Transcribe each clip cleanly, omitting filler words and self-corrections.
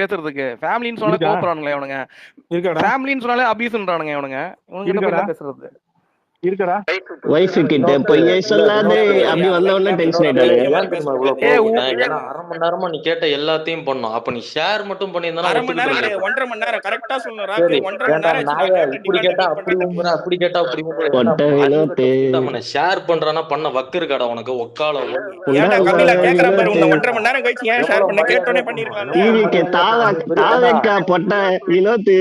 பேசுறதுக்கு. ஃபேமிலின்னு சொன்னாலே இருக்கா கோவப்படுறானுங்களே இவனுங்க. இருக்காடா ஃபேமிலின்னு சொன்னாலே அபியூஸ்ன்றானுங்க இவனுங்க. இவனுங்கிட்ட போய் இருக்காடா என்ன பேசுறது? இருக்கடா ஒய்ஃபு கிட்ட பொய்யே சொல்லாதே அப்படி வந்த உடனே டென்ஷன் ஆயிட்டானுங்க. ஏன் தெரியுமா இவ்வளவு கோவப்பட்டேன்? ஏன்னா 1/2 மணி நேரமா நீ கேட்ட எல்லாத்தையும் பண்ணோம். அப்ப நீ ஷேர் மட்டும் பண்ணியிருந்தா 1/2 மணி நேரம் ஒத்துக்கிட்டு கிடையாது, 1.5 மணி நேரம் கரெக்டா சொல்லணும். சரி. ராக்கு 1.5 மணி ஏன்டா நேரம் நாய இப்படி கேட்டா அப்படி உம்புற, அப்படி கேட்டா அப்படி பொட்ட வினோத்து உம்புற. ஷேர் பண்றானா பண்ண வக்கு இருக்காடா உனக்கு? ஒக்கால ஏன்டா உண்டால கபிலா கேக்குற பாரு, வினோத்து உன்னை 1.5 மணி நேரம் கழிச்சு ஏன் ஷேர் பண்ண கேட்டோனே பண்ணிருக்கலாம்ல. டிவிக்கு தாவேக்கா பொட்ட வினோத்து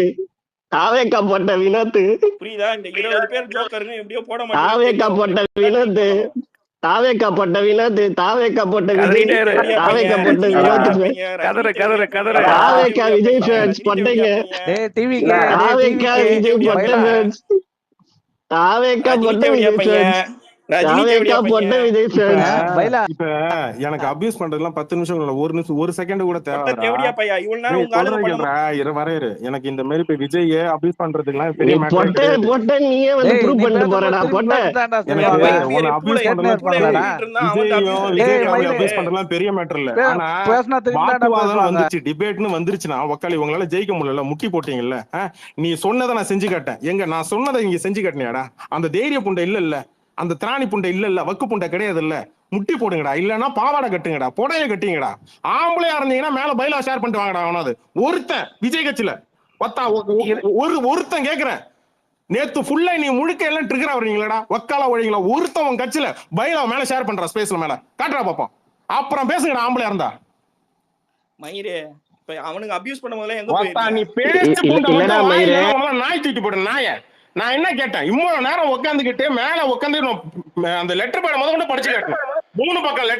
தாவேக்கா பொட்ட வினோத்து புரியுதா? இந்த 20 பேர் ஜோக்கருங்க எப்படியோ போட தாவேக்கா பொட்ட வினோத்து தாவேக்கா பொட்ட வினோத்து தாவேக்கா பொட்ட விஜய் தாவேக்கா பொட்ட வினோத்து தாவேக்கா விஜய் ஃபேன்ஸ் பொட்டைங்க தாவேக்கா விஜய் பொட்ட ஃபேன்ஸ் தாவேக்கா பொட்ட விஜய் ஃபேன்ஸ் தாவேக்கா பொட்ட விஜய் ஃபேன்ஸ். இப்ப எனக்கு அபியூஸ் பண்றதுலாம் 10 நிமிஷம் இல்ல, ஒரு நிமிஷம் ஒரு செகண்ட் கூட தேவை. எனக்கு இந்த மாதிரி இப்ப விஜய் அபியூஸ் பண்றதுக்குலாம் பெரிய பொட்ட பொட்ட நீயே வந்து ப்ரூவ் பண்ணிட்டு போறடா பொட்ட. அபியூஸ் பண்றதுலாம் பெரிய மேட்டர் இல்ல. ஆனா வாக்குவாதம் வந்துச்சு, டிபேட்னு வந்துருச்சுன்னா வக்காலி உங்களால ஜெயிக்க முடியல, முட்டி போட்டீங்கல்ல. நீ சொன்னதை நான் செஞ்சு காட்டேன். எங்க நான் சொன்னதை இங்க செஞ்சு காட்டினியாடா? அந்த தைரிய புண்டை இல்ல, அந்த திராணி புண்டை இல்ல, வக்கு புண்டை கிடையாது இல்ல. முட்டி போடுங்கடா, இல்லன்னா பாவாடை கட்டுங்கடா, புடைய கட்டிங்கடா. ஆம்பளையா இருந்தீங்கன்னா மேல பைலா ஷேர் பண்ணிட்டு வாங்கடா. அவனாவது ஒருத்தன் விஜய் கட்சியில ஒருத்தன் கேக்குறேன், நேத்து ஃபுல்லா நீ முழுக்க எல்லாம் ட்ரிகர் ஆவறீங்களா? வக்காலா ஒழிங்களா? ஒருத்தவன் கட்சியில பைலா மேல ஷேர் பண்றா, ஸ்பேஸ்ல மேல காட்டுறா பாப்போம். அப்புறம் பேசுங்கடா ஆம்பளையா இருந்தா. மயிரே இப்ப அவனுக்கு அபியூஸ் பண்ணும் போதே எங்க போய் நீ பேச்சு புண்டை மயிரே நாய் தூக்கி போடு நாய. நான் என்ன கேட்டேன், இவ்வளவு நேரம் உட்காந்துக்கிட்டு மேல உட்காந்து அந்த லெட்டர் பேட முதல்ல படிச்சு காட்டினேன். 3 பக்கம்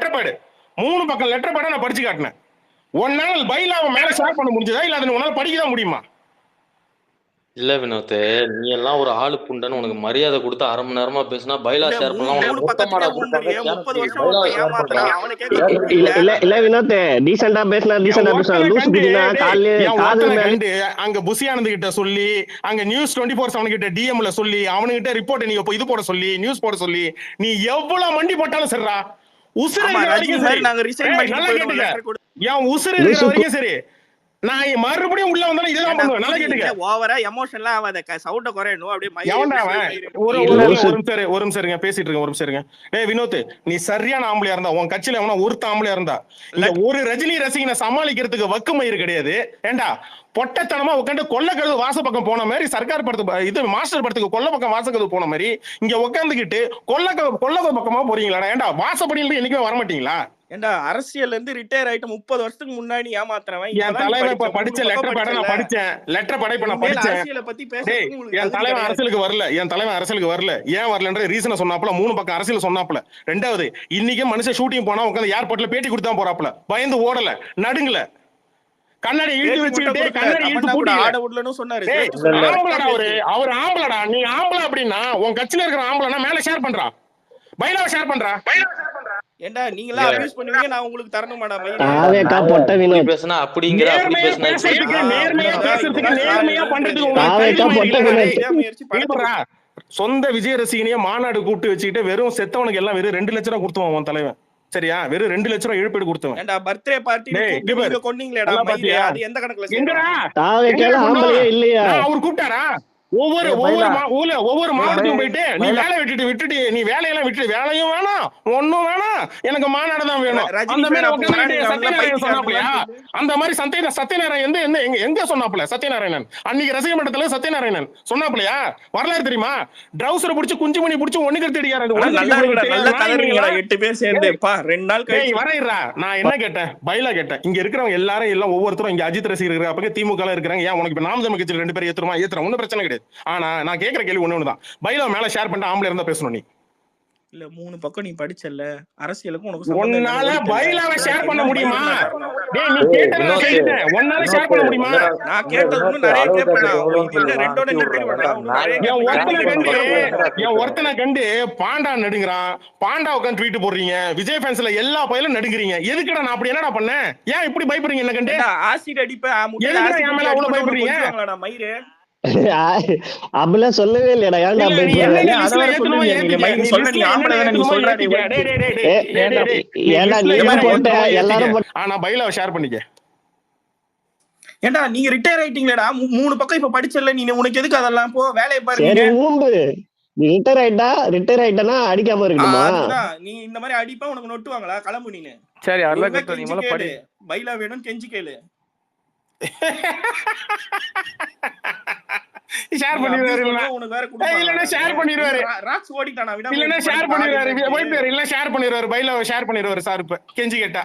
லெட்டர் பேட நான் படிச்சு காட்டினேன். ஒன்னால பைலாவை மேல ஷேர் பண்ண முடிஞ்சதா இல்ல அதை உன்னால படிக்கதான் முடியுமா? இல்ல வினோத், நீ எல்லாம் ஒரு ஆளு புண்டன்னு உனக்கு மரியாதை கொடுத்து 1/2 மணி நேரமா பேசினா பைலா ஷேர் பண்ணலாம். இல்ல வினோத் டீசெண்டா பேசினா லூஸ் குடினா காலையில அங்க புசியானந்த் கிட்ட சொல்லி, அங்க நியூஸ் 24/7 கிட்ட டிஎம்ல சொல்லி, அவனுகிட்ட ரிப்போர்ட் நீ இது போட சொல்லி, நியூஸ் போட சொல்லி, நீ எவ்வளவு மண்டி போட்டாலும் சரிடா, உசுறு வரைக்கும் சரி, நான் மறுபடியும் உள்ள வந்தாலும் இதெல்லாம் பண்ணுவேன். நல்லா கேட்டுக்க. ஓவரா எமோஷனலா ஆவாத, சவுண்ட குறையணும். அப்படியே ஒரு நிமிஷம் இருங்க, பேசிட்டு இருக்கேன். ஒரு நிமிஷம் இருங்க. ஏய் வினோத், நீ சரியான ஆம்பளையா இருந்தா, உன் கட்சியில எவனா ஒருத்த ஆம்பளையா இருந்தா, இல்ல ஒரு ரஜினி ரசிகனை சமாளிக்கிறதுக்கு வக்குமயிறு கிடையாது. ஏண்டா பொட்டத்தனமா உட்காந்து கொல்ல கழுது வாச பக்கம் போன மாதிரி, சர்க்கார் படத்துக்கு இது மாஸ்டர் படத்துக்கு கொல்ல பக்கம் வாசக்கது போன மாதிரி இங்க உட்காந்துக்கிட்டு கொல்ல பக்கமா போறீங்களா? ஏண்டா வாசப்படியில என்னைக்குமே வரமாட்டீங்களா? ஏண்டா அரசியல்ல இருந்து ரிட்டையர் ஆயிட்டு 30 வருஷத்துக்கு முன்னாடி ஏமாத்துறவன். என் தலைவன் இப்ப படிச்ச லெட்டர் பட நான் படிச்சேன். லெட்டர் பட இப்ப நான் படிச்சேன். அரசியலை பத்தி பேசுறதுக்கு உங்களுக்கு என் தலைவன் அரசியலுக்கு வரல. ஏன் வரலன்ற ரீசனை சொன்னாப்ல. 3 பக்கம் அரசியல் சொன்னாப்ல. ரெண்டாவது, இன்னைக்கு மனுஷன் ஷூட்டிங் போனா உட்காந்து ஏர்போர்ட்ல பேட்டி கொடுத்தா போறாப்ல. பயந்து ஓடல, நடுங்கல, கண்ணாடி இழுத்து வச்சுக்கிட்டு கண்ணாடி இழுத்து பூட்டி ஆட விடலன்னு சொன்னாரு. அவர் ஆம்பளடா. நீ ஆம்பளை அப்படின்னா உன் கட்சியில இருக்கிற ஆம்பளைனா மேல ஷேர் பண்றா, பைலாவை ஷேர் பண்றா. ஏண்டா நீங்களா அபியூஸ் பண்ணுவீங்க, நான் உங்களுக்கு தரணுமாடா? தாவேக்கா பொட்ட வினோத் பேசினா அப்படிங்கிற அப்படி பேசினா நேர்மையா பண்றதுக்கு சொந்த விஜய் ரசிகனையே மாநாடு கூப்பிட்டு வச்சுக்கிட்டு வெறும் செத்தவனுக்கு எல்லாம் வெறும் 2 லட்சம் ரூபாய் கொடுத்துவான் உன் தலைவன். சரியா? வெறும் 2 லட்சம் ரூபாய் இழப்பீடு கொடுத்துவான். ஏண்டா பர்த்டே பார்ட்டி நீங்க கொன்னீங்களேடா மயிரே, அது எந்த கணக்குல? எங்கடா தாவேக்கா ஆம்பளையே இல்லையா? அவர் கூப்பிட்டாரா? ஒவ்வொரு மாவட்டத்தையும் போயிட்டு நீ வேலையை விட்டுட்டு நீ வேலையெல்லாம் விட்டு வேலையும் வேணாம் ஒன்னும் வேணாம், எனக்கு மாநாடு தான் வேணும். அந்த மாதிரி சத்யநாராயணன் சொன்னாப்லையா? அந்த மாதிரி சத்யநாராயணன் எங்க சொன்னாப்ல? சத்யநாராயணன் அன்னைக்கு ரசிக மன்றத்துல சத்யநாராயணன் சொன்னாப்லையா? வரலாறு தெரியுமா? ட்ரௌசர் புடிச்சு குஞ்சு மணி புடிச்சு ஒண்ணுக்கு தேடிக்காரு. 8 பேர் சேர்ந்து 2 நாள் கழிச்சு வரையறா. நான் என்ன கேட்டேன், பைலா கேட்டேன். இங்க இருக்கிறவங்க எல்லாரும் எல்லாம் ஒவ்வொருத்தரும் இங்க அஜித் ரசிகர் இருக்கிற அப்ப திமுக இருக்கிறாங்க. ஏன் உனக்கு நாம் தமிழ் கட்சியில் 2 பேர் ஏத்துறோம், ஒன்னும் பிரச்சனை கிடையாது. ஆனா நான் கேக்குற கேள்வி ஒண்ணுதான், பைலா மேல ஷேர் பண்ணிட்டு ஆம்பளை இருந்தா பேசணும். நீ இல்ல 3 பக்கம் நீ படிச்சல்ல, அரசியலுக்கு உனக்கு ஒன்னால பைலாவை ஷேர் பண்ண முடியுமா? டேய் நீ கேட்டத கேட்டேன், ஒன்னால ஷேர் பண்ண முடியுமா? நான் கேட்டது நிறைய கேப்படா. இல்ல ரெண்டோட என்ன தெரியுமாடா? என் ஒருத்தனை கண்டு பாண்டா நடுங்கறான், பாண்டா உட்கார்ந்து ட்வீட் போடுறீங்க, விஜய் ஃபேன்ஸ்ல எல்லா பையலும் நடுங்கறீங்க. எதுக்குடா நான் அப்படி என்னடா பண்ணேன்? ஏன் இப்படி பயப்படுறீங்க? என்ன கண்டு ஆசிட் அடிப்ப எதுக்கு என் மேல அவ்வளவு பயப்படுறீங்க? மயிரே அப்படிலாம் சொல்லவே இல்லையடா. ஏன்டா ஆனா பைலாவை ஷேர் பண்ணிக்க. ஏன்டா நீங்க ரிட்டையர் ஆயிட்டீங்களேடா 3 பக்கம் இப்ப படிச்சல நீ உனக்கு எதுக்கு அதெல்லாம் போ வேலையை பாரு சரி நீங்க ஊம்பு. ரிட்டையர் ஆயிட்டனா அடிக்காம இருக்கணுமா? அதுக்குதான் நீ இந்த மாதிரி அடிப்பா உனக்கு நொட்டுவாங்களா கிளம்பு நீனு சரி அதெல்லாம் ஒழுங்கா கரெக்ட். நீ கெஞ்சி முதல்ல கேளு படி. பைலா வேணும்னு கெஞ்சி கேளு ஷேர் நீ பண்ணிடுவாரு abuse இல்ல பண்ணா உனக்கு வேற இல்லன்னா ஷேர் பண்ணிடுவாரு ராக்ஸ் ஓடிட்டானா விடாம இல்லன்னா எடுத்து ஷேர் பண்ணிட்டானா பண்ணிடுவாரு அப்படின்னு ஒயிட் பேர் இல்ல ஷேர் பண்ணிடுவாரு பைலாவை ஷேர் பண்ணிடுவாரு சார் இப்ப கெஞ்சி கேட்டா.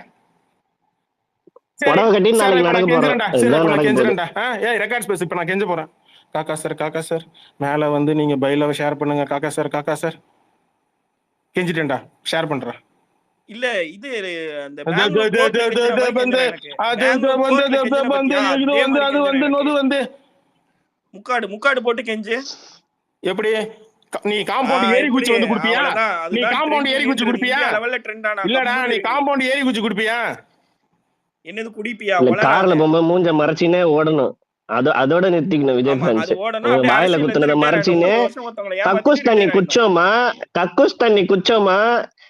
சரி புடவை கட்டி சார் நாளைக்கு இப்ப நடக்க நான் போறோம். கெஞ்சுறேன்டா. சரி இதுதான் இப்ப நான் நடக்க போகுது. கெஞ்சுறேன்டா. ஏய் ரெக்கார்ட்ஸ் பேசு. இப்ப நான் கெஞ்ச போறேன். காக்கா சார் மேல வந்து நீங்க பைலாவை ஷேர் பண்ணுங்க காக்கா சார் கெஞ்சிட்டேன்டா ஷேர் பண்றேன். இல்ல இது அந்த பெங்களூர் கோர்ட்ல கெஞ்சின மாதிரி கெஞ்சற எனக்கு பெங்களூர் கோர்ட்ல கெஞ்சின பத்தியா அதே மாதிரி கெஞ்சற முக்காடு போட்டு கெஞ்சு. எப்படி நீ காம்பவுண்ட் ஏறி குச்சி வந்து குடுப்பியா? நீ காம்பவுண்ட் ஏறி குச்சி குடுப்பியா? லெவல்ல ட்ரெண்ட் ஆனா இல்லடா நீ காம்பவுண்ட் ஏறி குச்சி குடுப்பியா? என்னது குடிப்பியா? இந்த ஒலகாத கார்ல போகும்போது மூஞ்ச மறைச்சினே ஓடணும். அதோட நிறுத்திக்கணும் விஜய் ஆமா ஃபேன்ஸ். அது ஓடணும். அப்படியே வாயில அரசியல்ல குத்துனத இருந்து மறைச்சின்னு ஒரு வருஷம் ஒருத்தவங்கள கக்கூஸ் ஏமாத்திட்டு தண்ணி retire ஆயிடணும். கக்கூஸ் தண்ணி குச்சோமா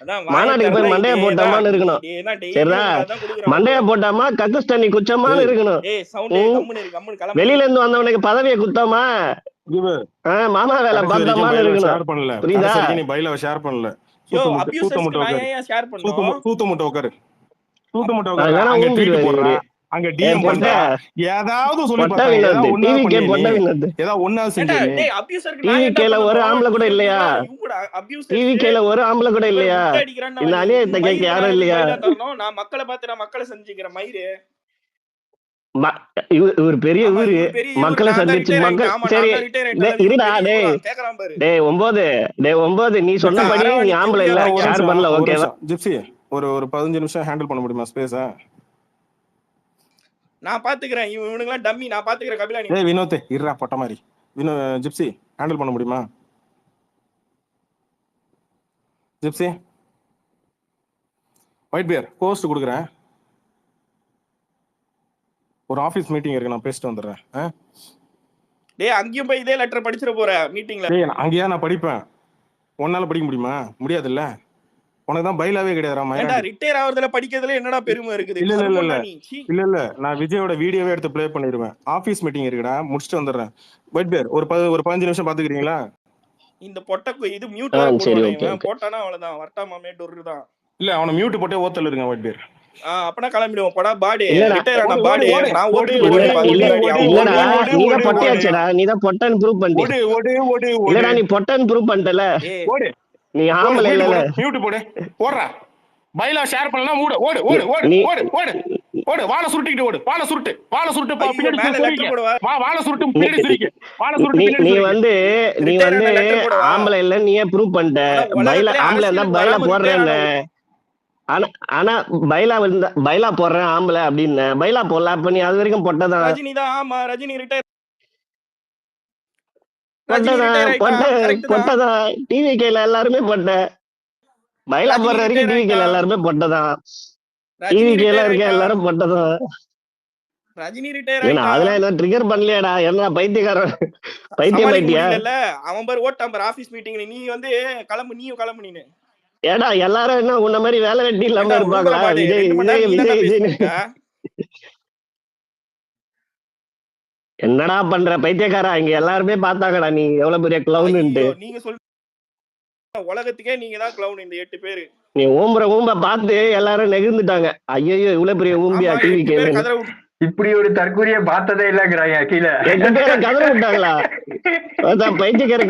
அதான் மாநாட்டுக்கு போய் வாயை மண்டைய திறந்தா போட்டாமான்னு இருக்கணும். இதேதான் daily சரிதா? உங்களுக்கு அதான் கொடுக்குறான் மண்டைய போல. போட்டாமா கக்கூஸ் தண்ணி குச்சோமான்னு இருக்கணும். ஏய் சவுண்ட் கம்முனு இரு கம்முனு கிளம்பு. வெளியில இருந்து வந்தவனுக்கு பதவியை குத்தோமா மாமா வேலை பார்த்தோமான்னு இருக்கணும். ஷேர் பண்ணல. புரியுதா? நீ பைலாவை ஷேர் பண்ணல. யோ அபியூசர்ஸ்க்கு நான் ஏன் ஷேர் பண்ணனும்? சூத்த முட்டை உட்காரு. அதெல்லாம் அங்க ஊம்பிடுவாரு ட்வீட் போடுறா. இவரு. அங்க டிஎம் பண்றா. ஏதாவது சொல்லி பொட்டை பார்த்தா வினோத், ஏதாவது ஒண்ணா TVK பண்ணி பொட்டை வினோத். ஏதாவது ஒண்ணா ஏண்டா செஞ்சு டேய் அபியூசருக்கு நான் என்ன TVK ல ஒரு பண்ணனும்? ஆம்பளை கூட இல்லையா? இவங்கூட அபியூசர் TVK ல ஒரு ஆம்பளை கூட இல்லையா? இந்த அநியாயத்தை கேட்க யாரும் இல்லையா? நான் மக்களை பார்த்து நான் மக்களை செஞ்சுக்கிற மயிறு இவர் பெரிய ஆமா, ஊரு இவரு பெரிய இவரு. மக்களை நான் தான் சந்திச்சு retire மக்கள் ஆயிட்டேன். ஆமா, சரி நான் தான் retire ஆயிட்டேன். டேய், இருடா இவரு டேய் கேக்குறான் பாரு. டேய் 9 நீ சொன்னபடி நீ ஆம்பளை இல்ல ஒரு ஷேர் பண்ணல ஓகேவா? ஜிப்சி ஒரு 15 நிமிஷம் ஹேண்டில் பண்ண முடியுமா ஸ்பேஸா? நான் பாத்துக்கிறேன் இவனுங்க எல்லாம் டம்மி நான் பாத்துக்கிறேன் கபிலா நீ. ஏய் வினோத் இருடா பொட்ட மாதிரி ஜிப்சி ஹேண்டில் பண்ண முடியுமா? ஜிப்சி ஒயிட் பியர் போஸ்ட் கொடுக்குறேன். ஒரு ஆபீஸ் மீட்டிங் இருக்கு நான் பேசிட்டு வந்துடுறேன். டேய் அங்கேயும் போய் இதே லெட்டர் படிச்சிட போற மீட்டிங்ல. டேய் அங்கேயா நான் படிப்பேன். உன்னால படிக்க முடியுமா? முடியாதுல்ல. உனக்கு தான் பைலாவே கிடையாதுடா. ஏண்டா ரிட்டையர் ஆவறதுல படிக்கிறதுல என்னடா பெருமை இருக்குது? இல்ல நான் விஜயோட வீடியோவே எடுத்து ப்ளே பண்ணிடுவேன். ஆபீஸ் மீட்டிங் இருக்குடா முடிச்சிட்டு வந்துடுறேன். ஒயிட் பியர் ஒரு 15 நிமிஷம் பாத்துக்கிறீங்களா? இந்த பொட்டக்கு இது மியூட் போட்டானா அவ்வளவுதான் வர்ட்டாமாமே டொரு தான். இல்ல அவனை மியூட் போட்டே ஓத்தல இருங்க ஒயிட் பியர். அப்பனா கிளம்பிடுவோம் போடா பாடி இல்லடா. ரிட்டையர் ஆன பாடி நான் ஓடி இல்லடா நீதான் பொட்டையாச்சடா நீதான் பொட்டன்னு ப்ரூவ் பண்ணிட்ட. இல்லடா நீ பொட்டன்னு ப்ரூவ் பண்ணிட்டல. நீ ஆம்பளை இல்ல. மியூட் போடு போடுறா. பைலா ஷேர் பண்ணலாம் மூடு ஓடு ஓடு ஓடு ஓடு ஓடு ஓடு வாளை சுருட்டிட்டு ஓடு வாளை சுருட்டு பின்னாடி வா வாளை சுருட்டு பின்னாடி சுருட்டு வாளை சுருட்டு நீ வந்து ஆம்பளை இல்ல நீயே ப்ரூவ் பண்ணிட்ட. பைலா ஆம்பளை இருந்தா பைலா போடுறேன்னு ஆனா பைலா போடுறேன் ஆம்பளை அப்படின்னு பைலா போடல. அப்ப நீ அது வரைக்கும் பொட்டதான். ரஜினி தான் ஆமா ரஜினி ரிட்டையர் பொட்டதான். டிவிகேல எல்லாருமே பொட்ட. பைலா போடுற வரைக்கும் டிவிகேல எல்லாருமே பொட்டதான். டிவிகேல இருக்க எல்லாரும் பொட்டதான். ரஜினி ரிட்டையர் அதெல்லாம் என்ன ட்ரிகர் பண்ணலையாடா? என்ன பைத்தியக்காரன் பைத்தியம் ஆயிட்டியா? அவன் பாரு ஓட்டாம் பாரு ஆபீஸ் மீட்டிங் நீ வந்து நீயும் கிளம்பு நீனு. ஏடா எல்லாரும் என்ன உன்ன மாதிரி வேலை வெட்டி இல்லாம இருப்பாங்களா? விஜய் என்னடா பண்ற பைத்தியக்காரா? இங்க எல்லாருமே பார்த்தாங்கடா நீ எவ்வளவு பெரிய கிளவுன்னுட்டு. நீங்க சொல்ற உலகத்துக்கே நீங்க தான் கிளவுன் இந்த 8 பேரு. நீ ஊம்ப பார்த்து எல்லாரும் நெகிழ்ந்துட்டாங்க. ஐயோ இவ்வளவு பெரிய ஊம்பியா டிவிக்கு? இப்படி ஒரு தற்கூரிய பார்த்ததே இல்லங்கிறாங்க. கீழே 8 பேரை கதற விட்டாங்களா? அதான் பைத்தியக்கார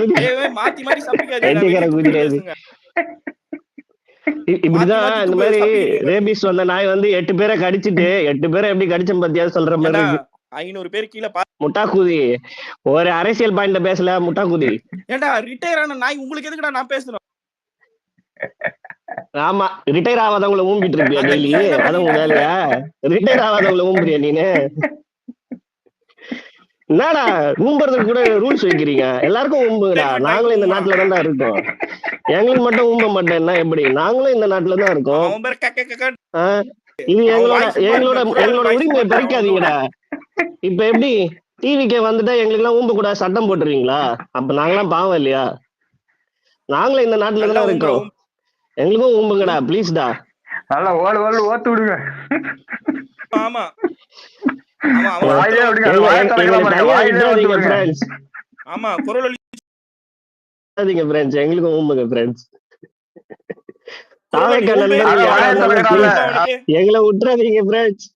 மாத்தி மாத்தி சப்பிக்காது. பைத்தியக்கார குதிராது. இப்படிதான் இந்த மாதிரி ரேபிஸ் வந்த நாய் வந்து 8 பேரை கடிச்சிட்டு 8 பேரை எப்படி கடிச்சம் பத்தியா சொல்ற மாதிரி 500 பேர் கீழே முட்டாக்குதி. ஒரு அரசியல் பாயிண்ட்ல பேசல முட்டாக்குதி. ஏண்டா ரிட்டையர் ஆன நாய் உங்களுக்கு எதுக்குடா நான் பேசணும்? ஆமா ரிட்டையர் ஆகாதவங்களை ஊம்பிட்டு இருப்பியா டெய்லி? அதான் உங்க வேலையா? ரிட்டையர் ஆகாதவங்களை ஊம்புறியா நீனு? என்னடா ஊம்புறதுக்கு கூட ரூல்ஸ் வைக்கிறீங்க? எல்லாருக்கும் ஊம்புங்கடா. நாங்களும் இந்த நாட்டுல தான் இருக்கோம். எங்களுக்கு மட்டும் ஊம்ப மாட்டேன்னா எப்படி? நாங்களும் இந்த நாட்டுல தான் இருக்கோம். இது எங்களோட உரிமையை பறிக்காதீங்கடா. இப்ப எப்படி டிவிக்கே வந்துட்டா எங்களுக்கு எல்லாம் ஊம்ப கூட சட்டம் போட்டுருவீங்களா? அப்ப நாங்களாம் பாவம் இல்லையா? நாங்களும் இந்த நாட்டுல தான் இருக்கோம். எங்களுக்கும் ஊம்புங்கடா ப்ளீஸ்டா. நல்லா ஓடு ஓட்டு விடுங்க. ஆமா ஆமா அவன் வாயிலே விடுங்க, அது வாயை திறக்கலாம் பாருங்க, வாயிலே வந்து விடுங்க. ஃப்ரெண்ட்ஸ் ஆமா குரல் வழி ஃப்ரெண்ட்ஸ் எங்களுக்கும் ஊம்புங்க ஃப்ரெண்ட்ஸ். குரல் வழி தாவேக்கா உன் பேர் நண்பர்கள் அதான் யாரா வாயை இருந்தாலும் திறக்கலாம்ல. please அவனுக்கு. எங்களை விட்டுறாதீங்க ஃப்ரெண்ட்ஸ்.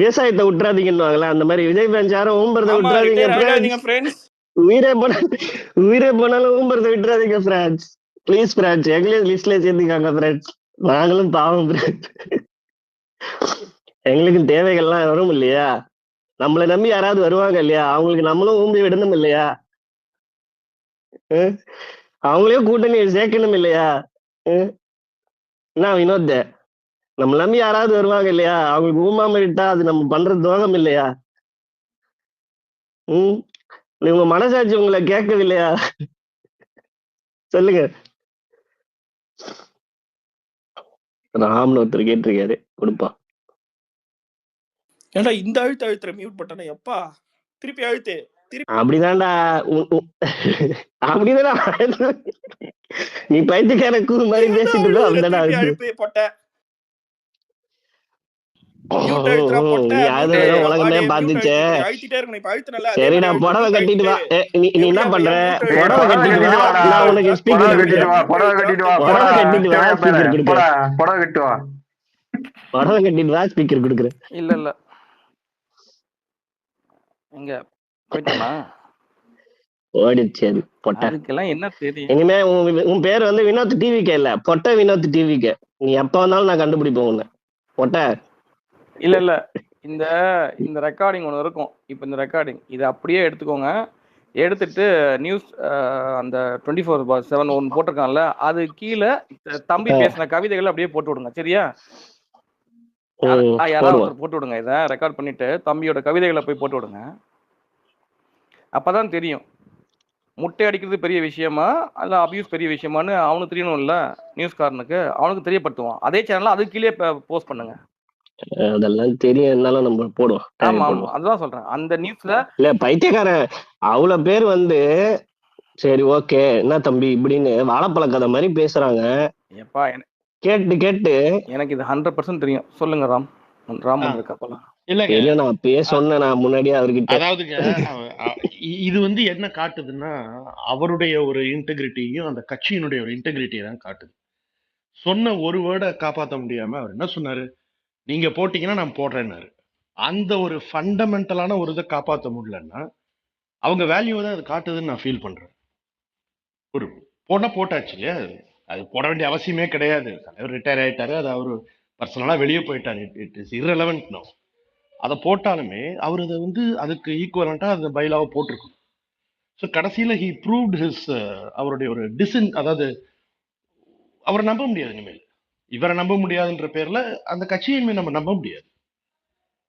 விவசாயத்தை விட்டுறாதீங்கன்னு அந்த மாதிரி விஜய் ஃபேன்ஸ் யாரும் ஊம்புறத ஆமா விட்டுறாதீங்க ரிட்டையர் ஆகாதீங்க ஃப்ரெண்ட்ஸ். ஃப்ரெண்ட்ஸ். உயிரே போனாலும் ஊம்புறத விட்டுறாதீங்க ஃப்ரெண்ட்ஸ். ப்ளீஸ் ஃப்ரெண்ட்ஸ் எங்களையும் லிஸ்ட்ல சேர்த்துக்காங்க ஃப்ரெண்ட்ஸ். நாங்களும் பாவம் ஃப்ரெண்ட்ஸ். எங்களுக்கும் தேவைகள்லாம் வரும் இல்லையா? நம்மளை நம்பி யாராவது வருவாங்க இல்லையா? அவங்களுக்கு நம்மளும் ஊம்பி விடணும் இல்லையா? அவங்களையும் கூட்டணி சேர்க்கணும் இல்லையா? என்ன வினோத், நம்ம நம்பி யாராவது வருவாங்க இல்லையா? அவங்களுக்கு ஊமாம விட்டா அது நம்ம பண்ற துரோகம் இல்லையா? உங்க மனசாட்சி உங்களை கேட்கவில்லையா? சொல்லுங்க. ராம்னு ஒருத்தர் கேட்டிருக்காரு, கொடுப்பா. ஏன்டா இந்த அழுத்துற மியூட் பட்டனை எப்பா திருப்பி அழுத்து திருப்பி. அப்படிதான்டா அப்படிதான்டா நீ பைத்தியக்கார கூறு மாதிரி பேசிட்டு இருக்க. அப்படிதான்டா திருப்பி அழுத்து. அழுப்பு பொட்டை. மியூட் அழுத்துறா பொட்டை. நீ அழுதுதான் உலகமே பாத்துச்சே. அழுத்திட்டே இருக்கணும். இப்ப அழுத்துனல சரிடா, புடவை கட்டிட்டு வா. நீ என்ன பண்ற? புடவை புடவை கட்டிட்டு வா, கட்டிட்டு நான் உனக்கு புடவை ஸ்பீக்கர் கட்டிட்டு வா, புடவை கட்டிட்டு வா, புடவை கட்டிட்டு வா, ஸ்பீக்கர் கொடுக்குறேன். புடவை கட்டிட்டு வா. புடவை கட்டிட்டு வா, ஸ்பீக்கர் கொடுக்குறேன். இல்ல எங்க போயிட்டானா? ஓடிச்சு அது பொட்டை. அதுக்கெல்லாம் என்ன தெரியும்? இனிமே உன் பேர் வந்து வினோத் டிவிக்கே இல்ல, பொட்டை வினோத் டிவிக்கே. நீ எப்ப வந்தாலும் நான் கண்டுபிடிப்பேன் உன்னை, பொட்டை. இல்ல இந்த இந்த ரெக்கார்டிங் ஒன்று இருக்கும். இப்போ இந்த ரெக்கார்டிங் இதை அப்படியே எடுத்துக்கோங்க. எடுத்துட்டு நியூஸ் அந்த 24/7 ஒன்று போட்டிருக்கான்ல, அது கீழே தம்பி பேசின கவிதைகள் அப்படியே போட்டு விடுங்க. சரியா? யாராவது போட்டு விடுங்க. இதை ரெக்கார்ட் பண்ணிட்டு தம்பியோட கவிதைகளை போய் போட்டு விடுங்க. அப்பதான் தெரியும் முட்டை அடிக்கிறது பெரிய விஷயமா அல்ல அபியூஸ் பெரிய விஷயமானு அவனுக்கு தெரியணும்ல. நியூஸ்காரனுக்கு அவனுக்கு தெரியப்படுத்துவான். அதே சேனல்ல அது கீழே போஸ்ட் பண்ணுங்க. அதெல்லாம் தெரியும், இருந்தாலும் நம்ம போடுவோம். ஆமா ஆமா, அதுதான் சொல்றேன். அந்த நியூஸ்ல இல்ல பைத்தியக்காரன் அவ்வளவு பேர் வந்து சரி ஓகே என்ன தம்பி இப்படின்னு வாழைப்பழ கதை மாதிரி பேசுறாங்க. எப்பா கேட்டு எனக்கு இது 100% தெரியும். சொல்லுங்க ராம் வந்திருக்கா போலாம். இல்லங்க, இல்ல நான் அப்பயே சொன்னேன், நான் முன்னாடியே அவர்கிட்ட. அதாவதுங்க இது வந்து என்ன காட்டுதுன்னா அவருடைய ஒரு இன்டெகிரிட்டியும் அந்த கட்சியினுடைய ஒரு இன்டெகிரிட்டியை தான் காட்டுது. சொன்ன ஒரு வேர்டை காப்பாற்ற முடியாம அவர் என்ன சொன்னாரு, நீங்க போட்டீங்கன்னா நான் போடுறேன்னாரு. அந்த ஒரு ஃபண்டமெண்டலான ஒரு இதை காப்பாற்ற முடியலன்னா அவங்க வேல்யூவை தான் அது காட்டுதுன்னு நான் ஃபீல் பண்றேன். ஒரு போட்டாச்சு இல்லையா, அது போட வேண்டிய அவசியமே கிடையாது. தலைவர் ரிட்டையர் ஆயிட்டாரு, அது அவரு பர்சனலா வெளியே போயிட்டாரு. It is irrelevant no. அதை போட்டாலுமே அவர் அதை வந்து அதுக்கு ஈக்குவலண்டா அந்த பைலாவை போட்டிருக்கும். ஸோ கடைசியில் ஹி ப்ரூவ்ட் ஹிஸ் அவருடைய ஒரு அதாவது அவரை நம்ப முடியாது. இனிமேல் இவரை நம்ப முடியாதுன்ற பேர்ல அந்த கட்சியை இனிமேல் நம்ம நம்ப முடியாது.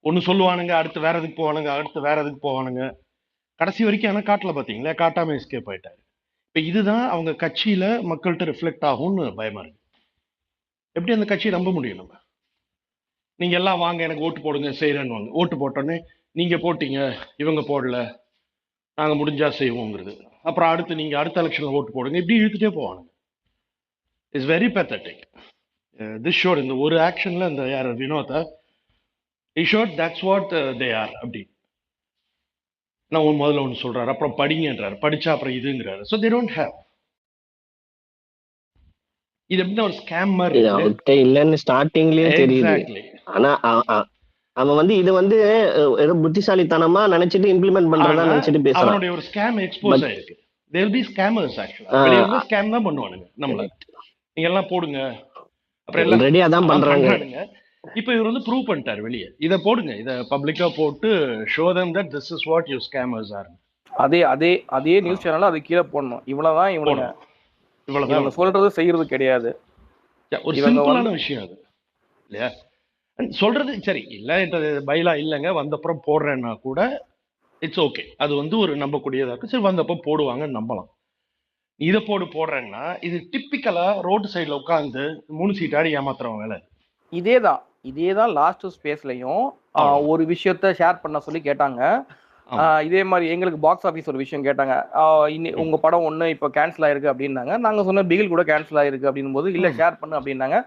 ஒன்று சொல்லுவானுங்க, அடுத்து வேற எதுக்கு போவானுங்க, அடுத்து வேற எதுக்கு போவானுங்க. கடைசி வரைக்கும் ஆனால் காட்டல பார்த்தீங்களா, காட்டாம எஸ்கேப் ஆயிட்டாரு. இப்போ இதுதான் அவங்க கட்சியில மக்கள்கிட்ட ரிஃப்ளெக்ட் ஆகும்னு பயமா இருக்கு. எப்படி அந்த கட்சியை நம்ப முடியும் நம்ம? நீங்க எல்லாம் வாங்க எனக்கு ஓட்டு போடுங்க செய்யறேன்னு வாங்க. ஓட்டு போட்டோன்னே நீங்க போட்டீங்க இவங்க போடல, நாங்க முடிஞ்சா செய்வோங்கிறது. அப்புறம் அடுத்து நீங்க அடுத்த எலெக்ஷன்ல ஓட்டு போடுங்க, இப்படி இழுத்துட்டே போவானுங்க. It's very pathetic. This shot இந்த ஒரு ஆக்ஷன்ல இந்த யார் வினோதா shot that's what they are. அப்படி நான் முதல்ல ஒன்று சொல்றாரு, அப்புறம் படிங்கன்றாரு, படிச்சா அப்புறம் இதுங்கிறாரு. So they don't have. இது எப்படின்னா ஒரு ஸ்கேம் மாதிரி இல்லன்னு ஸ்டார்டிங்லயே தெரியுது. ஆனா அவன் வந்து இது வந்து ஏதோ புத்திசாலித்தனமா நினைச்சிட்டு இம்ப்ளிமெண்ட் பண்றதா நினைச்சிட்டு பேசுறான். அவனுடைய ஒரு ஸ்கேம் எக்ஸ்போஸ் ஆயிருக்கு. they will be scammers actually. வெளிய வந்து ஸ்கேம் தான் பண்ணுவானுங்க நம்மள. நீங்க எல்லாம் போடுங்க, அப்புறம் எல்லாம் ரெடியா தான் பண்றாங்க. இப்போ இவர் வந்து ப்ரூவ் பண்ணிட்டாரு வெளியே, இத போடுங்க, இத பப்ளிக்கா போட்டு show them that this is what you scammers are. அதே நியூஸ் சேனல்ல அது கீழ போடணும். இவ்வளவுதான் இவங்க சொல்றது செய்யறது கிடையாது. ஒரு சிம்பிளான விஷயம் அது இல்லையா? சொல்றது சரி இல்ல, பைலா இல்லைங்க வந்தப்புறம் போடுறேன்னா கூட இட்ஸ் ஓகே. அது வந்து ஒரு நம்பக்கூடியதா இருக்கு. சரி வந்தப்போ போடுவாங்கன்னு நம்பலாம். இதை போடுறேன்னா இது டிப்பிக்கலா ரோடு சைட்ல உட்காந்து 3 சீட் ஆடி ஏமாத்துறவங்க வேலை. இதேதான் லாஸ்ட் ஸ்பேஸ்லயும் ஒரு விஷயத்த ஷேர் பண்ண சொல்லி கேட்டாங்க. இதே மாதிரி எங்களுக்கு பாக்ஸ் ஆஃபீஸ் ஒரு விஷயம் கேட்டாங்க. உங்க படம் ஒண்ணு இப்போ கேன்சல் ஆயிருக்கு அப்படின்னாங்க. நாங்க சொன்ன பிகில் கூட கேன்சல் ஆயிருக்கு அப்படின் போது இல்ல ஷேர் பண்ணு அப்படின்னாங்க.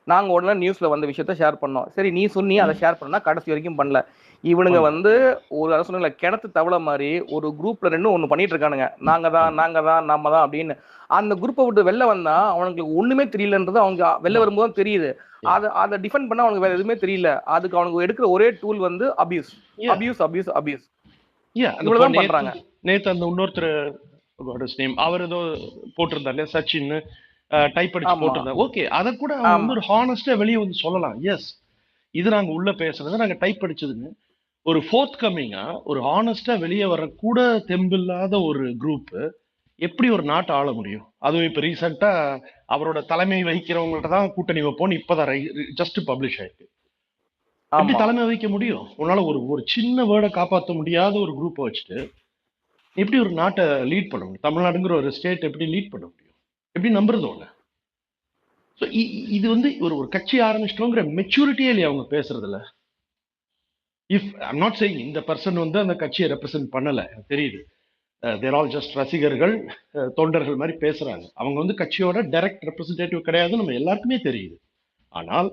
நாங்க உடனே நியூஸ்ல வந்த விஷயத்த ஷேர் பண்ணோம். சரி நீ சொன்னி அதை ஷேர் பண்ணா கடைசி வரைக்கும் பண்ணல. இவனுங்க வந்து ஒரு அரசு கிணத்து தவளை மாதிரி ஒரு குரூப்ல நின்று ஒண்ணு பண்ணிட்டு இருக்கானுங்க. நாங்க தான் நம்ம தான் அப்படின்னு. அந்த குரூப்பை விட்டு வெளில வந்தா அவனுக்கு ஒண்ணுமே தெரியலன்றது அவங்க வெளில வரும்போது தான் தெரியுது. அதை டிஃபெண்ட் பண்ண அவனுக்கு வேற எதுவுமே தெரியல. அதுக்கு அவனுக்கு எடுக்கிற ஒரே டூல் வந்து அபியூஸ். இவ்வளவுதான் பண்றாங்க. நேத்து அந்த இன்னொருத்தர் அவர் ஏதோ போட்டிருந்தாரு சச்சின் டைப் அடிச்சு போட்டிருந்தா. ஓகே, அதை கூட அவங்க வந்து ஒரு ஹானஸ்டா வெளியே வந்து சொல்லலாம். எஸ், இது நாங்க உள்ள பேசுறது, நாங்க டைப் அடிச்சதுன்னு ஒரு ஃபோர்த் கம்மிங்கா ஒரு ஹானஸ்டா வெளியே வர கூட தெம்பில்லாத ஒரு குரூப் எப்படி ஒரு நாட்டை ஆள முடியும்? அதுவும் இப்ப ரீசெண்டா அவரோட தலைமை வகிக்கிறவங்கள்ட்ட தான் கூட்டணி வைப்போம்னு இப்பதான் ஜஸ்ட் பப்ளிஷ் ஆயிருக்கு. எப்படி தலைமை வைக்க முடியும்? உன்னால ஒரு சின்ன வேர்டை காப்பாற்ற முடியாத ஒரு குரூப்பை வச்சுட்டு எப்படி ஒரு நாட்டை லீட் பண்ண முடியும்? தமிழ்நாடுங்கிற ஒரு ஸ்டேட் எப்படி லீட் பண்ண முடியும்? எப்படி நம்புறது ஒண்ணு? ஸோ இது வந்து ஒரு கட்சி ஆரம்பிச்சிட்டோங்கிற மெச்சூரிட்டியே இல்லையா அவங்க பேசுறதுல? இஃப் ஐம் நாட் சேயிங் இந்த பர்சன் வந்து அந்த கட்சியை ரெப்ரசென்ட் பண்ணல, எனக்கு தெரியுது. தேர் ஆல் ஜஸ்ட் ரசிகர்கள், தொண்டர்கள் மாதிரி பேசுறாங்க. அவங்க வந்து கட்சியோட டைரக்ட் ரெப்ரசன்டேட்டிவ் கிடையாது, நம்ம எல்லாருக்குமே தெரியுது. ஆனால்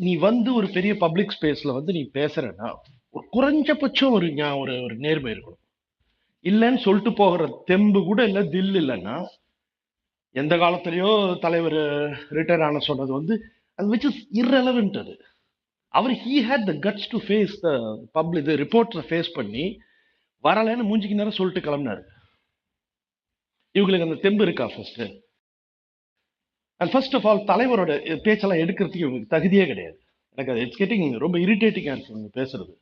நீ வந்து ஒரு பெரிய பப்ளிக் ஸ்பேஸ்ல வந்து நீ பேசுறன்னா ஒரு குறைஞ்சபட்சம் ஒரு நேர்மை இருக்கணும். இல்லைன்னு சொல்லிட்டு போகிற தெம்பு கூட இல்லை, தில் இல்லைன்னா எந்த காலத்திலயோ தலைவர் ரிட்டையர் ஆன சொன்னது வந்து அது விச் இஸ் irrelevant. அது அவர் he had the guts to face the public, the reporters face பண்ணி வரலன்னு மூஞ்சிக்கு நேரம் சொல்லிட்டு கிளம்பினாரு. இவங்களுக்கு அந்த தெம்பு இருக்கா? ஃபர்ஸ்ட் ஆஃப் ஆல் தலைவரோட பேச்செல்லாம் எடுக்கிறதுக்கு இவங்களுக்கு தகுதியே கிடையாது. எனக்கு அது இட்ஸ் கெட்டிங் ரொம்ப இரிட்டேட்டிங்கா இருக்கு இவங்க பேசுறது.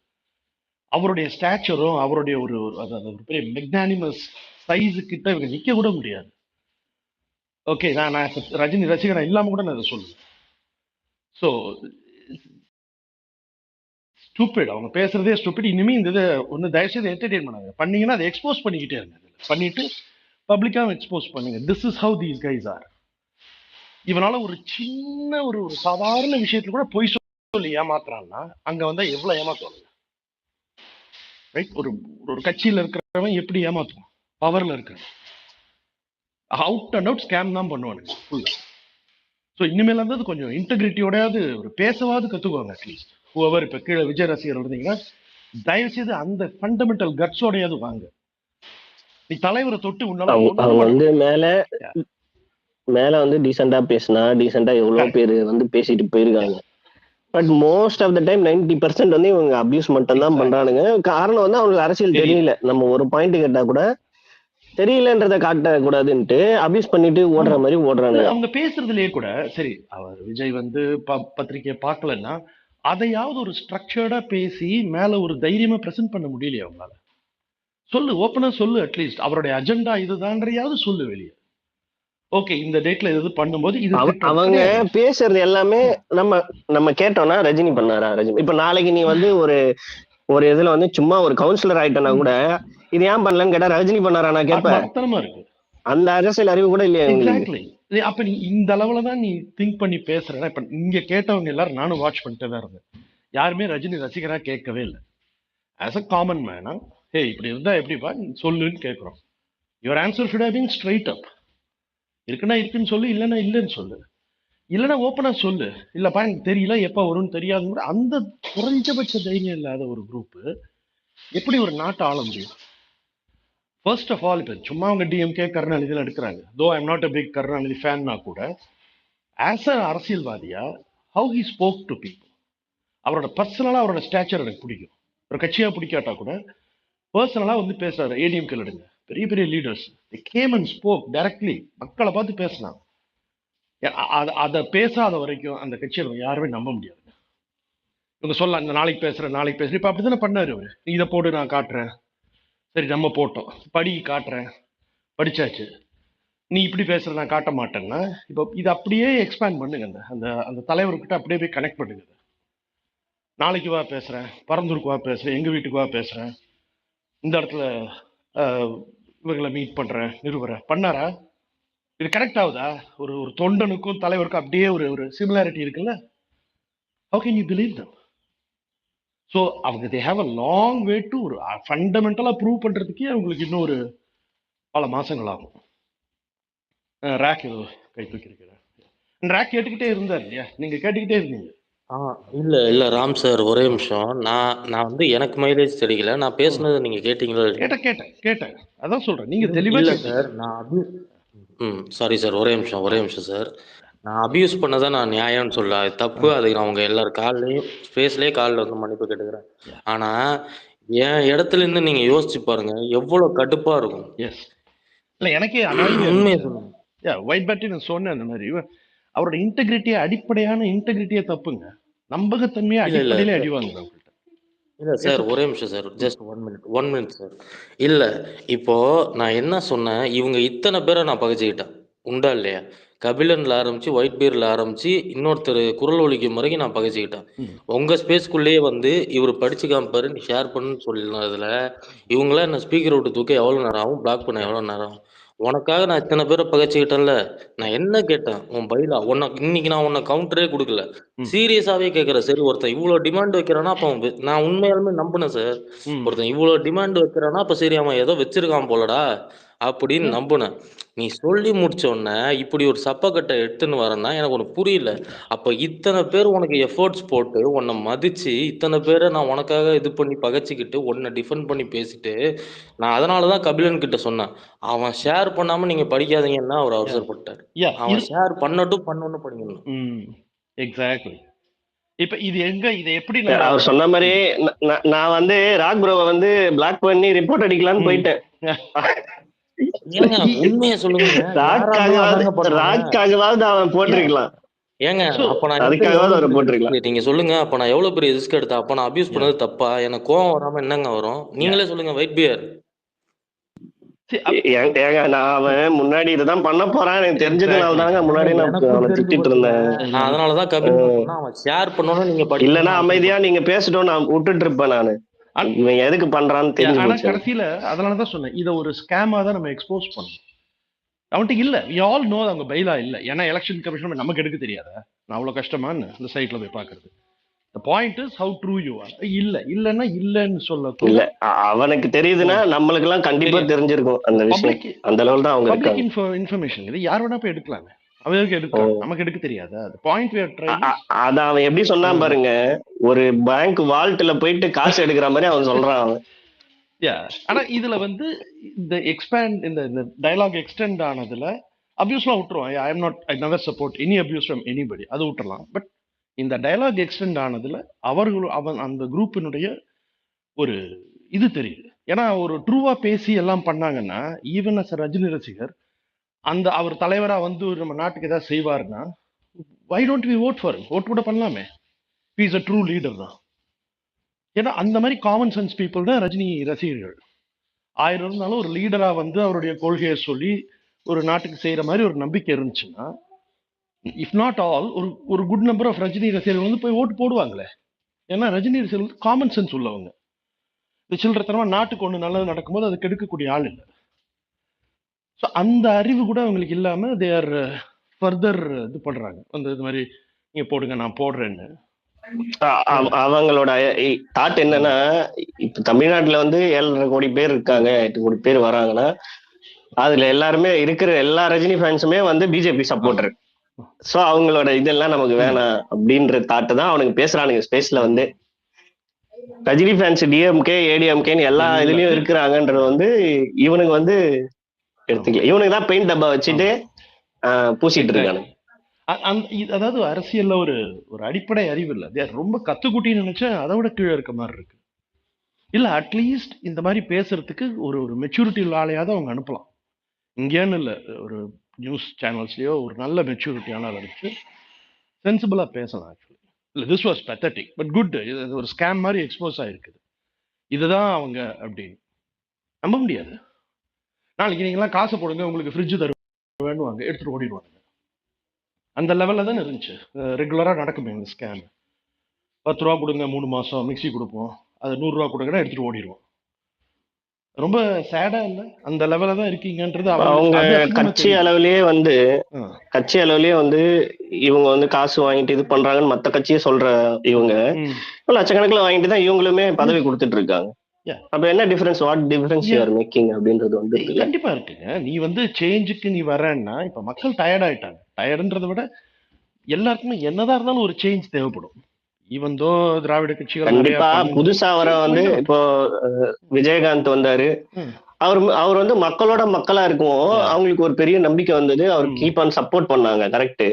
அவருடைய ஸ்டாச்சரும் அவருடைய ஒரு பெரிய மெக்னானிமஸ் சைஸு கிட்ட இவங்க நிக்க கூட முடியாது. ஓகே, நான் ரஜினி ரசிகனா இல்லாம கூட நான் அதை சொல்லுவேன். ஸோ ஸ்டூபிட், அவங்க பேசுறதே ஸ்டூபிட். இனிமே இந்த இதை ஒன்று தயவுசெய்து என்டர்டெயின் பண்ணாங்க. பண்ணீங்கன்னா அதை எக்ஸ்போஸ் பண்ணிக்கிட்டே இருங்க. பண்ணிட்டு பப்ளிக்காக எக்ஸ்போஸ் பண்ணுங்க. This is how these guys are. இவனால ஒரு சின்ன ஒரு சாதாரண விஷயத்துல கூட பொய் சொல்லி ஏமாத்துறான்னா அங்க வந்தா எவ்வளவு ஏமாத்துவாங்க, ரைட்? ஒரு கட்சியில இருக்கிறவன் எப்படி ஏமாத்துவான்? பவர்ல இருக்கிறவன் அவுட் அண்ட் அவுட் ஸ்கேம் தான் பண்ணுவானுங்க ஃபுல்லா. ஸோ இனிமேல இருந்து கொஞ்சம் இன்டெகிரிட்டியோடையாவது ஒரு பேசவாது கத்துக்குவாங்க. அட்லீஸ்ட் ஹூவர் இப்ப கீழே விஜய் ரசிகர் இருந்தீங்கன்னா தயவு செய்து அந்த ஃபண்டமெண்டல் கட்ஸோடையாவது வாங்க. நீ தலைவரை தொட்டு உன்னால வந்து மேல வந்து டீசெண்டா பேசினா டீசெண்டா எவ்வளவு பேர் வந்து பேசிட்டு போயிருக்காங்க. But most of the time 90% வந்து இவங்க அபியூஸ் மட்டும் தான் பண்றானுங்க. காரணம் வந்து அவங்களுக்கு அரசியல் தெரியல. நம்ம ஒரு பாயிண்ட் கேட்டா கூட தெரியலன்றத காட்டக்கூடாதுன்ட்டு அபியூஸ் பண்ணிட்டு ஓடுற மாதிரி ஓடுறாங்க. அவங்க பேசுறதுலயே கூட சரி, அவர் விஜய் வந்து பத்திரிகையை பார்க்கலன்னா அதையாவது ஒரு ஸ்ட்ரக்சர்டா பேசி மேல ஒரு தைரியமா பிரசன்ட் பண்ண முடியலையா அவங்களால? சொல்லு, ஓப்பனா சொல்லு. அட்லீஸ்ட் அவருடைய அஜெண்டா இதுதான்றையாவது சொல்லு வெளியே. ஓகே, இந்த டேட்ல இது பண்ணும்போது இது அவங்க பேசுறது எல்லாமே நம்ம கேட்டோம்னா ரஜினி பண்ணாரா, ரஜினி இப்ப நாளைக்கு நீ வந்து ஒரு இதுல வந்து சும்மா ஒரு கவுன்சிலர் ஆயிட்டனா கூட இது ஏன் பண்ணலன்னு கேட்டா ரஜினி பண்ணாரா நான் கேட்பேன். இருக்கு. அந்த அரசியல் அறிவு கூட இல்லையா? எக்ஸாக்ட்லி. அப்ப நீ இந்த அளவுலதான் நீ திங்க் பண்ணி பேசுறேன்னா இப்ப இங்க கேட்டவங்க எல்லாரும் நானும் வாட்ச் பண்ணிட்டே தான் இருந்தேன். யாருமே ரஜினி ரசிகரா கேட்கவே இல்லை. ஆஸ் அ காமன் மேனா ஹே இப்படி இருந்தா எப்படிப்பா சொல்லுன்னு கேட்கிறோம். Your answer should have been straight up. இருக்குன்னா இருக்குன்னு சொல்லு, இல்லைன்னா இல்லைன்னு சொல்லு. இல்லைன்னா ஓப்பனா சொல்லு, இல்லப்பா எனக்கு தெரியல, எப்ப வரும்னு தெரியாது. அந்த குறைஞ்சபட்ச தைரியம் இல்லாத ஒரு குரூப் எப்படி ஒரு நாட்டை ஆள முடியும்? ஃபர்ஸ்ட் ஆஃப் ஆல் இப்ப சும்மா அவங்க டிஎம்கே கருணாநிதியில் எடுக்கிறாங்க. Though I am not a big Karunanidhi ஃபேன்னா கூட ஆஸ் அ அரசியல்வாதியா how he spoke to people, அவரோட பர்சனலா அவரோட ஸ்டாச்சர் எனக்கு பிடிக்கும். ஒரு கட்சியா பிடிக்காட்டா கூட பர்சனலா வந்து பேசுறாரு. ஏடிஎம்கேல எடுங்க, பெரிய பெரிய leaders game and spoke directly, மக்களை பார்த்து பேசினாங்க. அதை பேசாத வரைக்கும் அந்த கட்சியை யாருமே நம்ப முடியாது. இவங்க சொல்லலாம் இந்த நாளைக்கு பேசுறேன் இப்ப அப்படித்தானே பண்ணாரு அவரு. நீ இதை போட்டு நான் காட்டுறேன், சரி நம்ம போட்டோம், படி காட்டுறேன், படிச்சாச்சு. நீ இப்படி பேசுற நான் காட்ட மாட்டேன்னா இப்போ இது அப்படியே எக்ஸ்பேண்ட் பண்ணுங்க. அந்த அந்த தலைவர்கிட்ட அப்படியே போய் கனெக்ட் பண்ணுங்க. நாளைக்கு வா பேசுறேன், பரந்தூருக்கு வா பேசுறேன், எங்க வீட்டுக்கு வா பேசுறேன், இந்த இடத்துல இவங்களை மீட் பண்றேன், நிறுவறேன் பண்ணாரா? இது கனெக்ட் ஆகுதா? ஒரு தொண்டனுக்கும் தலைவருக்கும் அப்படியே ஒரு சிமிலாரிட்டி இருக்குல்ல? How can you believe them? So அவங்க they have a long way to ஒரு ஃபண்டமெண்டலா ப்ரூவ் பண்றதுக்கே அவங்களுக்கு இன்னும் ஒரு பல மாசங்கள் ஆகும். ரேக் ஏதோ கை தூக்கி இருக்கிறேன். ரேக் கேட்டுக்கிட்டே இருந்தார் இல்லையா? நீங்க கேட்டுக்கிட்டே இருந்தீங்க. இல்ல இல்ல ராம் சார், ஒரே நிமிஷம். நான் வந்து எனக்கு மைலேஜ் கிடைக்கல. நான் ம். பேசுனது நீங்க கேட்டீங்களா இல்லையா? கேட்டேன். அதான் சொல்றேன். நீங்க தெளிவா இல்ல கேட்டீங்க. சார். Sorry sir. ஒரே நிமிஷம் சார். நான் அபியூஸ் பண்ணதை நான் நியாயம்னு சொல்ல, அது தப்பு. அது நான் உங்க எல்லார் கால்லயும் ஸ்பேஸ்லயே காலில் வந்து மன்னிப்பு கேட்டுக்கிறேன். Yeah. ஆனா என் இடத்துல இருந்து நீங்க யோசிச்சு பாருங்க, எவ்வளவு கடுப்பா இருக்கும். எஸ். இல்ல எனக்கே அனாயிங்கா உண்மையை இருந்துச்சு. சொல்லுங்க. ஒயிட் பேட்டி நான் சொன்னேன் அந்த மாதிரி. அவரோட அடிப்படையான இன்டெகிரிட்டியே தப்புங்க. நம்பகத்தன்மையை இல்ல இல்ல அடிப்படையிலே அடிவாங்க அவங்கள்ட்ட. இல்ல சார், ஒரே நிமிஷம் சார். Just 1 minute sir. இல்ல, இப்போ நான் என்ன சொன்னேன், இவங்க இத்தனை பேரை நான் பகைச்சுக்கிட்டேன், உண்டா இல்லையா? கபிலன்ல ஆரம்பிச்சு, ஒயிட் பீர்ல ஆரம்பிச்சு, இன்னொருத்தர் குரல் ஒலிக்கும் வரைக்கும் நான் பகைச்சுக்கிட்டேன். உங்க ஸ்பேஸ்க்குள்ளேயே வந்து இவர் படிச்சு காமிப்பாரு, நீ ஷேர் பண்ணுன்னு சொல்லதுல இவங்களாம் என்ன ஸ்பீக்கர் விட்டு தூக்க எவ்வளவு நேரம் ஆகும், பிளாக் பண்ண எவ்வளவு நேரம் ஆகும்? உனக்காக நான் இத்தனை பேரை பகைச்சுக்கிட்டேன்ல. நான் என்ன கேட்டேன் உன் பைலா? இன்னைக்கு நான் உன்னை கவுண்டரே கொடுக்கல, சீரியஸாவே கேட்கறேன். சரி, ஒருத்தன் இவ்வளவு டிமாண்ட் வைக்கிறானா, அப்ப நான் உண்மையாலுமே நம்பினேன் சார். ஒருத்தன் இவ்வளவு டிமாண்ட் வைக்கிறானா, அப்ப சரி அவன் ஏதோ வச்சிருக்கான் போலடா அப்படின்னு நம்பினேன். நீ சொல்லி முடிச்ச உடனே இப்படி ஒரு சப்பக்கட்டை எடுத்துன்னு வரேன்னா எனக்கு ஒன்று புரியல. அப்ப இத்தனை பேர் உனக்கு எஃபோர்ட்ஸ் போட்டு உன்னை மதிச்சு, இத்தனை பேரை நான் உனக்காக இது பண்ணி பகைச்சிக்கிட்டு உன்னை டிஃபெண்ட் பண்ணி பேசிட்டு, நான் அதனாலதான் கபிலன் கிட்ட சொன்னேன், அவன் ஷேர் பண்ணாம நீங்க படிக்காதீங்கன்னா அவர் அவசரப்பட்டார். அவன் ஷேர் பண்ணணும் படிக்கணும். எக்ஸாக்ட்லி. இப்ப இது எப்படி அவர் சொன்ன மாதிரி நான் வந்து ராக் ப்ரோவை வந்து பிளாக் பண்ணி ரிப்போர்ட் அடிக்கலாம்னு போயிட்டேன். உண்மையை சொல்லுங்க. ராக்காகவாவது அவன் போட்டிருக்கலாம். ஏங்க, அப்ப நான் அதுக்காகவாவது அவர் போட்டிருக்கலாம். நீங்க சொல்லுங்க, அப்ப நான் எவ்வளவு பெரிய ரிஸ்க் எடுத்தேன்? அப்ப நான் அபியூஸ் பண்ணது தப்பா? எனக்கு கோவம் வராம என்னங்க வரும்? நீங்களே சொல்லுங்க. ஒயிட் பியர் ஏங்க, நான் அவன் முன்னாடி இதுதான் பண்ண போறான் எனக்கு தெரிஞ்சதுனால தாங்க முன்னாடி நான் அவனை திட்டிட்டு இருந்தேன். நான் அதனாலதான் கபில் அவன் ஷேர் பண்ணணும். நீங்க இல்லன்னா அமைதியா நீங்க பேசிட்டோம், நான் விட்டுட்டு இருப்பேன். நானு இவன் எதுக்கு பண்றான்னு தெரிஞ்சு போச்சு. கடைசியில அதனாலதான் சொன்னேன், இதை ஒரு ஸ்கேமா தான் நம்ம எக்ஸ்போஸ் பண்ணணும். அவன்கிட்ட இல்ல, we all know அவங்க பைலா இல்ல. ஏன்னா எலெக்ஷன் கமிஷன் நமக்கு எடுக்க தெரியாதா? நான் அவ்வளவு கஷ்டமான்னு இந்த சைட்ல போய் பாக்குறது. The point is how true you are. இல்லன்னா இல்லன்னு சொல்ல இல்ல, அவனுக்கு தெரியுதுன்னா நம்மளுக்கு எல்லாம் கண்டிப்பா தெரிஞ்சிருக்கும் அந்த விஷயம். அந்த லெவல் தான் அவங்க இருக்காங்க. பப்ளிக் இன்ஃபர்மேஷன் இது யார் வேணா போய் எடுக்கலாமே. அவருக்கு எடுக்கலாம், நமக்கு எடுக்க தெரியாதா? The point we are trying. அத அவன் எப்படி சொன்னான் பாருங்க, ஒரு பேங்க் வால்ட்ல போயிட்டு காசு எடுக்கிற மாதிரி அவன் சொல்றான் அவன். ஆனா இதுல வந்து இந்த டயலாக் எக்ஸ்டெண்ட் ஆனதுல அபியூஸ்லாம் விட்டுருவான். I never support any abuse from anybody, அது விட்டுறலாம். பட் இந்த டயலாக் எக்ஸ்டெண்ட் ஆனதுல அவன் அந்த குரூப்பினுடைய ஒரு இது தெரியுது. ஏன்னா ஒரு ட்ரூவா பேசி எல்லாம் பண்ணாங்கன்னா, ஈவன் அஸ் ரஜினி ரசிகர் அவர் தலைவரா வந்து நம்ம நாட்டுக்கு ஏதாவது செய்வாருன்னா, why don't we vote for? Vote கூட பண்ணலாமே. He is a true leader தான். ஏன்னா அந்த மாதிரி காமன் சென்ஸ் பீப்புள் தான் ரஜினி ரசிகர்கள். 1000 இருந்தாலும் ஒரு லீடரா வந்து அவருடைய கொள்கையை சொல்லி ஒரு நாட்டுக்கு செய்யற மாதிரி ஒரு நம்பிக்கை இருந்துச்சுன்னா, இஃப் நாட் ஆல் ஒரு குட் நம்பர் ஆஃப் ரஜினி ரசிகர்கள் வந்து போய் ஓட்டு போடுவாங்களே. ஏன்னா ரஜினி ரசிகர்கள் காமன் சென்ஸ் உள்ளவங்க. இந்த சில்லறத்தனமா நாட்டுக்கு ஒண்ணு நல்லது நடக்கும்போது அது கெடுக்கக்கூடிய ஆள் இல்லை. ஸோ அந்த அறிவு கூட அவங்களுக்கு இல்லாம தே ஆர் ஃபர்தர் இது பண்றாங்க. அந்த இது மாதிரி நீங்க போடுங்க நான் போடுறேன்னு. அவங்களோட தாட் என்னன்னா, இப்ப தமிழ்நாட்டுல வந்து 7.5 கோடி பேர் இருக்காங்க, 8 கோடி பேர் வராங்கன்னா அதுல எல்லாருமே இருக்கிற எல்லா ரஜினி ஃபேன்ஸுமே வந்து பிஜேபி சப்போர்ட்டர். சோ அவங்களோட இதெல்லாம் நமக்கு வேணாம் அப்படின்ற தாட்டு தான் அவனுக்கு பேசுறானுங்க ஸ்பேஸ்ல வந்து. ரஜினி ஃபேன்ஸ் டிஎம்கே ஏடிஎம்கேன்னு எல்லா இதுலயும் இருக்கிறாங்கன்றது வந்து இவனுக்கு வந்து எடுத்துக்கல. இவனுக்கு தான் பெயிண்ட் டப்பா வச்சுட்டு பூசிட்டு இருக்கானு. அதாவது அரசியல்ல ஒரு அடிப்படை அறிவு இல்லை. ரொம்ப கத்துக்குட்டின்னு நினைச்சா அதை விட கீழே இருக்க மாதிரி இருக்கு. இல்ல அட்லீஸ்ட் இந்த மாதிரி பேசுறதுக்கு ஒரு மெச்சூரிட்டி உள்ள ஆளையாவது அவங்க அனுப்பலாம். இங்கேன்னு இல்லை, ஒரு நியூஸ் சேனல்ஸ்லயோ ஒரு நல்ல மெச்சூரிட்டியான ஆளை வச்சு சென்சிபிளா பேசலாம். ஆக்சுவலி இல்லை, this was pathetic but good. இது ஒரு ஸ்கேம் மாதிரி எக்ஸ்போஸ் ஆயிருக்குது. இதுதான் அவங்க அப்படின்னு நம்ப முடியாது. நாளைக்கு நீங்களாம் காசு போடுங்க உங்களுக்கு ஃப்ரிட்ஜ் தருவாங்க, எடுத்துட்டு ஓடிடுவாங்க. அந்த லெவலில் தானே இருந்துச்சு. ரெகுலராக நடக்குமே இந்த ஸ்கேம். 10 ரூபா கொடுங்க 3 மாதம் மிக்சி கொடுப்போம், அது 100 ரூபா கொடுங்கன்னா எடுத்துட்டு ஓடிடுவோம். ரொம்ப சேடா இல்லை? அந்த லெவலில் தான் இருக்கீங்கன்றது அவங்க கட்சி அளவுலயே வந்து இவங்க வந்து காசு வாங்கிட்டு இது பண்றாங்கன்னு மத்த கட்சியை சொல்ற இவங்க லட்சக்கணக்கில் வாங்கிட்டு தான் இவங்களுமே பதவி கொடுத்துட்டு இருக்காங்க. அப்ப என்ன difference? What difference you are making அப்படின்றது வந்து கண்டிப்பா இருக்குங்க. நீ வந்து சேஞ்சுக்கு நீ வரேன்னா, இப்ப மக்கள் டயர்ட் ஆயிட்டாங்க. டயர்டுன்றதை விட எல்லாருக்குமே என்னதான் இருந்தாலும் ஒரு சேஞ்ச் தேவைப்படும். ஈவன் தோ திராவிட கட்சிகள் நிறைய கண்டிப்பா புதுசா வர வந்து இப்போ விஜயகாந்த் வந்தாரு. அவர் வந்து மக்களோட மக்களா இருக்கும், அவங்களுக்கு ஒரு பெரிய நம்பிக்கை வந்தது, அவர் கீப் ஆன் சப்போர்ட் பண்ணாங்க. கரெக்ட்.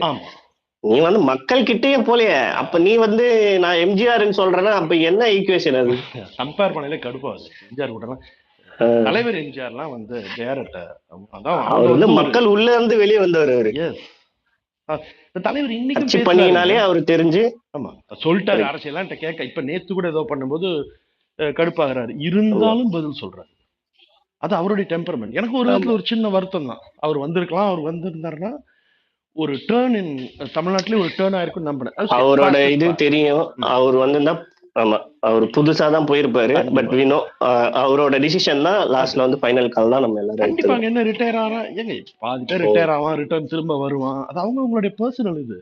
நீ வந்து மக்கள் கிட்டயே போலையே, அப்ப நீ வந்து நான் எம்ஜிஆர்ன்னு சொல்றேன்னா அப்ப என்ன ஈக்குவேஷன் அது? கம்பேர் பண்ணல கடுப்பாது. எம்ஜிஆர் கூட தலைவர் எம்ஜிஆர்லாம் வந்து அவர் வந்து மக்கள் உள்ள இருந்து வெளியே வந்தவர். அவரு தலைவர் இன்னைக்கு பண்ணினாலே அவரு தெரிஞ்சு ஆமா சொல்லிட்டாரு அரசியலாம் கேட்க. இப்ப நேத்து கூட ஏதோ பண்ணும்போது கடுப்பாகிறாரு, இருந்தாலும் பதில் சொல்றாரு. அது அவருடைய டெம்பர்மெண்ட். எனக்கு ஒரு விதத்துல ஒரு சின்ன வருத்தம் தான். அவர் வந்திருக்கலாம், அவர் வந்திருந்தாருன்னா ஒரு டேர்ன் இன் தமிழ்நாட்டிலே ஒரு டேர்ன் ஆயிருக்கும் நம்பினேன். அவரோட இது தெரியும். அவர் வந்திருந்தா ஆமா அவர் புதுசா தான் போயிருப்பாரு. பட் வீணோ அவரோட டிசிஷன் தான் லாஸ்ட்ல வந்து ஃபைனல் கால் தான் நம்ம எல்லாரும். கண்டிப்பா என்ன ரிட்டையர் ஆறா ஏங்க பாதி பேர் ரிட்டையர் ஆவான், ரிட்டர்ன் திரும்ப வருவான். அது அவங்களுடைய பர்சனல் இது.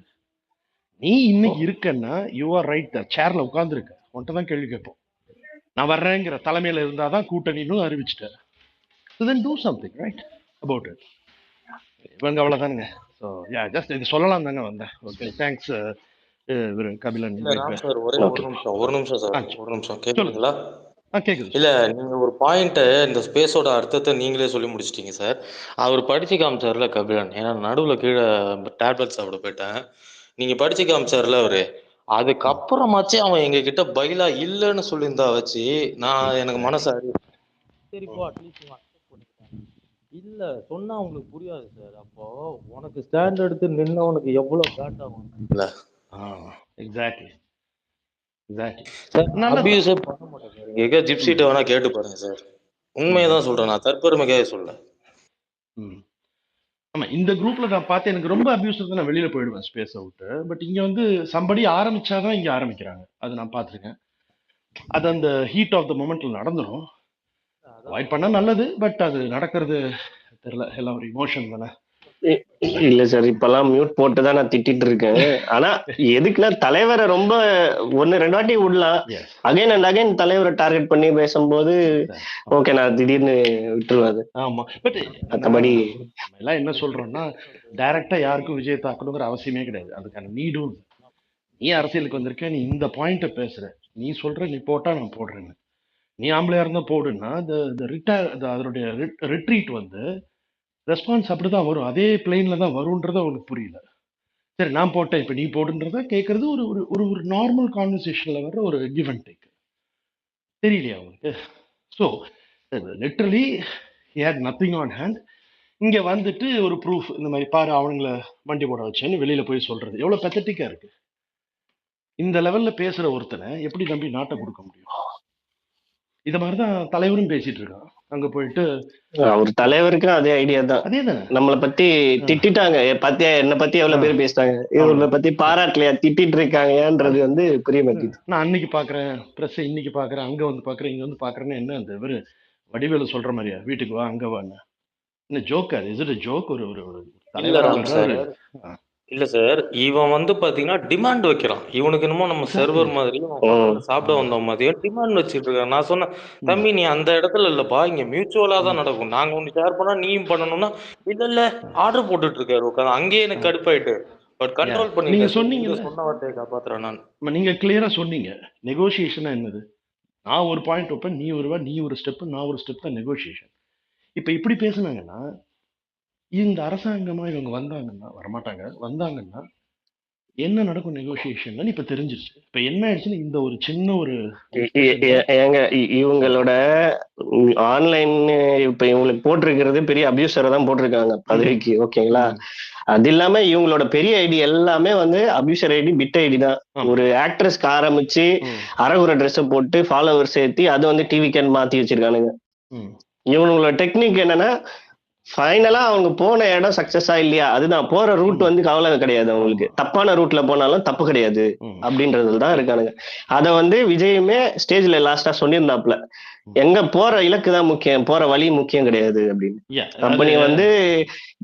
நீ இன்னைக்கு இருக்கன்னா யூ ஆர் ரைட். சேர்ல உட்கார்ந்துருக்க, உன்கிட்ட தான் கேள்வி கேட்போம். நான் வர்றேங்கிற தலைமையில இருந்தாதான் கூட்டணின்னு அறிவிச்சிட்டாரு. So then do something right about it. இவங்க அவ்வளவுதானுங்க. ஸோ யா ஜஸ்ட் இது சொல்லலாம் தாங்க வந்தேன். Okay thanks Kabilan. ஒரு நிமிஷம் சார், ஒரு நிமிஷம் கேக்குதுங்களா? கேக்குது. இல்ல நீங்க ஒரு பாயிண்ட் இந்த ஸ்பேஸோட அர்த்தத்தை நீங்களே சொல்லி முடிச்சிட்டீங்க சார். அவர் படிச்சு காமிச்சார்ல கபிலன். ஏன்னா நடுவுல கீழே டேப்லெட் சாப்பிட போயிட்டேன். நீங்க படிச்சு காமிச்சார்ல அவரு, அதுக்கப்புறமாச்சு அவன் எங்க கிட்ட பைலா இல்லைன்னு சொல்லியிருந்தா வச்சு நான் எனக்கு மனசு சரிப்பா அட்லீஸ்ட் இல்ல சொன்னா உங்களுக்கு புரியாது சார். அப்போ உனக்கு ஸ்டாண்ட் எடுத்து நின்னவனுக்கு எவ்வளவு காட் ஆகும் இல்ல? எக்ஸாக்ட்லி அபியூஸே பண்ண மாட்டேன் சார். எங்க ஜிப்சிட்ட வேணா கேட்டு பாருங்க சார். உண்மையதான் சொல்றேன், நான் தற்பெருமைக்காக சொல்ல. ஆமா இந்த குரூப்ல நான் பார்த்தேன், எனக்கு ரொம்ப அபியூஸ் இருந்து நான் வெளியில போயிடுவேன் ஸ்பேஸை விட்டு. பட் இங்க வந்து சம்படி ஆரம்பிச்சாதான் இங்க ஆரம்பிக்கிறாங்க. அது நான் பார்த்துருக்கேன். அது அந்த ஹீட் ஆஃப் த மொமெண்ட்ல நடந்துடும். அவாய்ட் பண்ணா நல்லது. பட் அது நடக்கிறது தெரியல. எல்லாம் ஒரு இமோஷன் தானே. இல்ல சார், இப்பெல்லாம் மியூட் போட்டுதான் நான் திட்டிட்டு இருக்கேன். ஆனா எதுக்குன்னா தலைவரை ரொம்ப ஒன்னு ரெண்டு வாட்டி விடலாம். அகைன் அண்ட் அகைன் தலைவரை டார்கெட் பண்ணி பேசும்போது ஓகே நான் திடீர்னு விட்டுருவாது. ஆமா பட் மற்றபடி எல்லாம் என்ன சொல்றோம்னா டைரக்டா யாருக்கும் விஜய் தாக்கணுங்கிற அவசியமே கிடையாது. அதுக்கான நீடும் நீ அரசியலுக்கு வந்திருக்க, நீ இந்த பாயிண்ட பேசுற, நீ சொல்ற நீ போட்டா நான் போடுறேன்னு. நீ ஆம்பளையா இருந்தா போடுன்னா அதனுடைய ரிட்ரீட் வந்து ரெஸ்பான்ஸ் அப்படிதான் வரும். அதே பிளெயின்ல தான் வரும்ன்றது அவனுக்கு புரியல. சரி நான் போட்டேன் இப்ப நீ போடுன்றத கேட்கறது ஒரு ஒரு ஒரு நார்மல் கான்வர்சேஷன்ல வர்ற ஒரு கிவ் அண்ட் டேக். தெரியலையா அவனுக்கு? So literally he had nothing on hand. இங்க வந்துட்டு ஒரு ப்ரூஃப் இந்த மாதிரி பாரு அவனுங்கள வண்டி போட வச்சேன்னு வெளியில போய் சொல்றது எவ்வளவு பெத்தட்டிக்கா இருக்கு. இந்த லெவல்ல பேசுற ஒருத்தனை எப்படி நம்பி நாட்டை கொடுக்க முடியும்? இத மாதிரிதான் தலைவரும் பேசிட்டு இருக்கான். அங்க போயிட்டு அவர் தலைவருக்கு அதே ஐடியா தான். அதேதான் நம்மளை பத்தி திட்டாங்க, பத்தியா என்ன பத்தி எவ்வளவு பேர் பேசுறாங்க, இவங்களை பத்தி பாராட்டலையா திட்டிட்டு இருக்காங்கன்றது வந்து புரிய மாட்டேங்குது. நான் அன்னைக்கு பாக்குறேன் பிரஸ், இன்னைக்கு பாக்குறேன், அங்க வந்து பாக்குறேன், இங்க வந்து பாக்குறேன்னு என்ன அந்த இவரு வடிவேலு சொல்ற மாதிரியா வீட்டுக்கு வா அங்க வான்னு என்ன ஜோக்? அது இஸ் இட் ஜோக்? ஒரு தலைவர் இல்ல சார், இவன் வந்து பாத்தீங்கன்னா டிமாண்ட் வைக்கிறான். இவனுக்கு என்னமோ நம்ம சர்வர் மாதிரியும் சாப்பிட வந்த மாதிரியும் டிமாண்ட் வச்சிட்டு இருக்கான். நான் சொன்னேன் தம்பி நீ அந்த இடத்துல இல்லப்பா, இங்க மியூச்சுவலா தான் நடக்கும். நாங்க ஒண்ணு ஷேர் பண்ணா நீயும் பண்ணணும்னா இல்ல ஆர்டர் போட்டுட்டு இருக்காரு உட்காந்து. அங்கேயே எனக்கு கடுப்பாயிட்டு பட் கண்ட்ரோல் பண்ணி நீங்க சொன்னீங்க சொன்ன வார்த்தையை காப்பாத்துறேன் நான். நீங்க கிளியரா சொன்னீங்க நெகோசியேஷன் என்னது. நான் ஒரு பாயிண்ட் வைப்பேன், நீ வருவா, நீ ஒரு ஸ்டெப் நான் ஒரு ஸ்டெப் தான் நெகோசியேஷன். இப்ப இப்படி பேசுனாங்கன்னா இந்த அரசாங்கமா இவங்க வந்தாங்கன்னா வரமாட்டாங்க. வந்தாங்கன்னா என்ன நடக்கும் நெகோசியேஷன் இப்ப தெரிஞ்சிருச்சு. இப்ப என்ன ஆயிடுச்சுன்னா இந்த ஒரு சின்ன ஒரு ஏங்க இவங்களோட ஆன்லைன் இப்ப இவங்களுக்கு போட்டிருக்கிறது பெரிய அபியூசரை தான் போட்டிருக்காங்க பதவிக்கு. ஓகேங்களா? அது இல்லாம இவங்களோட பெரிய ஐடி எல்லாமே வந்து அபியூசர் ஐடி, பிட் ஐடி தான். ஒரு ஆக்ட்ரஸ்க்கு ஆரம்பிச்சு அரைகுறை ட்ரெஸ் போட்டு ஃபாலோவர் சேர்த்தி அது வந்து டிவிக்கு மாத்தி வச்சிருக்கானுங்க. இவங்களோட டெக்னிக் என்னன்னா ஃபைனலா அவங்க போன இடம் சக்சஸா இல்லையா, அதுதான் போற ரூட் வந்து கவலை கிடையாது அவங்களுக்கு. தப்பான ரூட்ல போனாலும் தப்பு கிடையாது அப்படின்றதுல தான் இருக்கானுங்க. அத வந்து விஜயுமே ஸ்டேஜ்ல லாஸ்டா சொல்லியிருந்தாப்ல, எங்க போற இலக்கு தான் முக்கியம், போற வழி முக்கியம் கிடையாது அப்படின்னு. கம்பெனி வந்து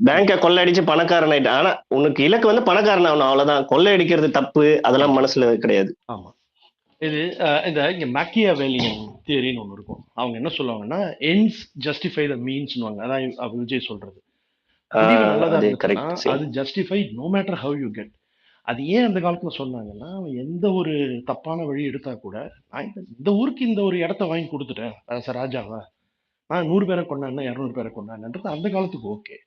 பேங்க கொள்ளையடிச்சு பணக்காரன் ஆயிட்டு, ஆனா உனக்கு இலக்கு வந்து பணக்காரன் ஆகணும், அவ்வளவுதான். கொள்ளையடிக்கிறது தப்பு அதெல்லாம் மனசுல கிடையாது. ஆமா இது இந்த இங்க மேக்கியவெலியன் தியரின்னு ஒண்ணு இருக்கும். அவங்க என்ன சொல்லுவாங்கன்னா எண்ட்ஸ் ஜஸ்டிஃபை த மீன்ஸ்னுவாங்க. அதான் விஜய் சொல்றது. அது justify no matter how you get. அது ஏன் அந்த காலத்துல சொன்னாங்கன்னா, அவன் எந்த ஒரு தப்பான வழி எடுத்தா கூட, நான் இந்த ஊருக்கு இந்த ஒரு இடத்த வாங்கி குடுத்துட்டேன். ராஜாவா, நான் 100 பேர கொன்னான்னா, 200 பேர கொன்னான்றது அந்த காலத்துக்கு ஓகே.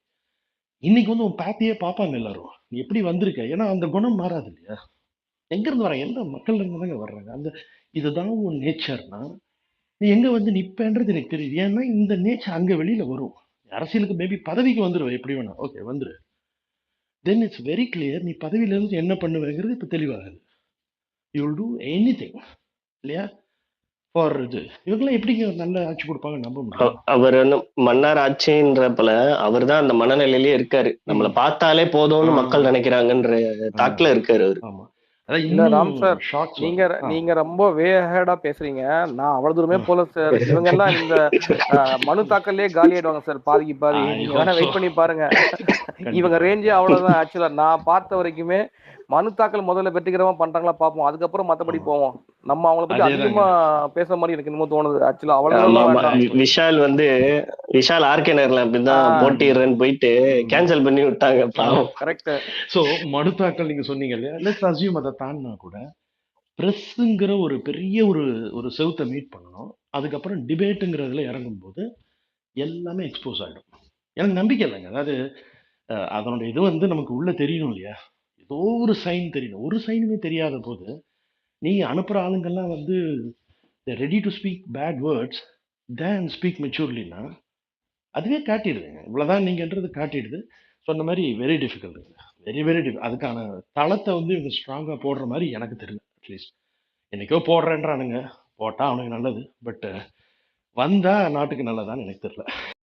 இன்னைக்கு வந்து உன் பாத்தியே பார்ப்பாங்க எல்லாரும். நீ எப்படி வந்திருக்க? ஏன்னா அந்த குணம் மாறாது இல்லையா? எங்க இருந்து வராங்க? எந்த மக்கள்ல இருந்து தாங்க வர்றாங்க. இதுதான் உன் நேச்சர்னா, நீ எங்க வந்து நிப்பேன்றது எனக்கு தெரியுது. ஏன்னா இந்த நேச்சர் அங்க வெளியில வரும். அரசியலுக்கு மேபி பதவிக்கு வந்துருவ எப்படி வேணா. ஓகே வந்துரு. Then it's very clear. நீ பதவியில இருந்து என்ன பண்ணுவேங்கிறது இப்ப தெளிவாகுது. யூ வில் டூ எனிதிங் இல்லையா? ஃபார் இது. இவங்கெல்லாம் எப்படிங்க ஒரு நல்ல ஆட்சி கொடுப்பாங்க நம்ப முடியும்? அவர் வந்து மன்னர் ஆட்சின்றப்பல அவர் தான் அந்த மனநிலையிலேயே இருக்காரு. நம்மள பார்த்தாலே போதும்னு மக்கள் நினைக்கிறாங்கன்ற தாட்ல இருக்காரு அவரு. ஆமா. அதான் இல்ல ராம் இன்னும் சார், ஷாக்ஸ் நீங்க வரும். நீங்க ரொம்ப வே ஹெடா பேசுறீங்க. நான் அவ்வளவு தூரமே போல சார். இவங்க எல்லாம் இந்த மனு தாக்கல்லே காலி ஆயிடுவாங்க சார், பாதிக்கு பாதி. நீங்க வேணா வெயிட் பண்ணி பாருங்க. இவங்க ரேஞ்சே அவ்வளவுதான். ஆக்சுவலா நான் பார்த்த வரைக்குமே மனு தாக்கல் முதல்ல வெற்றிகரமா பண்றாங்களா பாப்போம், அதுக்கப்புறம் மத்தபடி போவோம். நம்ம அவங்கள பத்தி அதிகமா பேசுற மாதிரி எனக்கு இன்னமும் தோணுது. ஆக்சுவலா அவ்வளவு விஷால் வந்து விஷால் ஆர்கே நகர்ல அப்படிதான் போட்டிடுறேன்னு போயிட்டு கேன்சல் பண்ணி விட்டாங்க பாவம். கரெக்ட். சோ மனு தாக்கல் நீங்க சொன்னீங்க இல்லையா? லெட்ஸ் அஸ்யூம் அதை தாண்டினா கூட பிரஸ்ங்கிற ஒரு பெரிய ஒரு செவுத்தை மீட் பண்ணணும். அதுக்கப்புறம் டிபேட்டுங்கிறதுல இறங்கும்போது எல்லாமே எக்ஸ்போஸ் ஆகிடும். எனக்கு நம்பிக்கை இல்லைங்க. அதாவது அதனுடைய இது வந்து நமக்கு உள்ள தெரியணும் இல்லையா? ஏதோ ஒரு சைன் தெரியணும். ஒரு சைனுமே தெரியாத போது நீங்க அனுப்புற ஆளுங்கெல்லாம் வந்து ready to speak bad words than speak மெச்சூர்லின்னா அதுவே காட்டிடுதுங்க. இவ்வளவுதான் நீங்கன்றது காட்டிடுது. சொன்ன மாதிரி வெரி டிஃபிகல்ட். வெரி வெரி அதுக்கான தளத்தை வந்து இவங்க ஸ்ட்ராங்கா போடுற மாதிரி எனக்கு தெரியல. அட்லீஸ்ட் என்னைக்கோ போடுறேன்றானுங்க. போட்டா அவனுக்கு நல்லது. பட் வந்தா நாட்டுக்கு நல்லதான்னு எனக்கு தெரியல.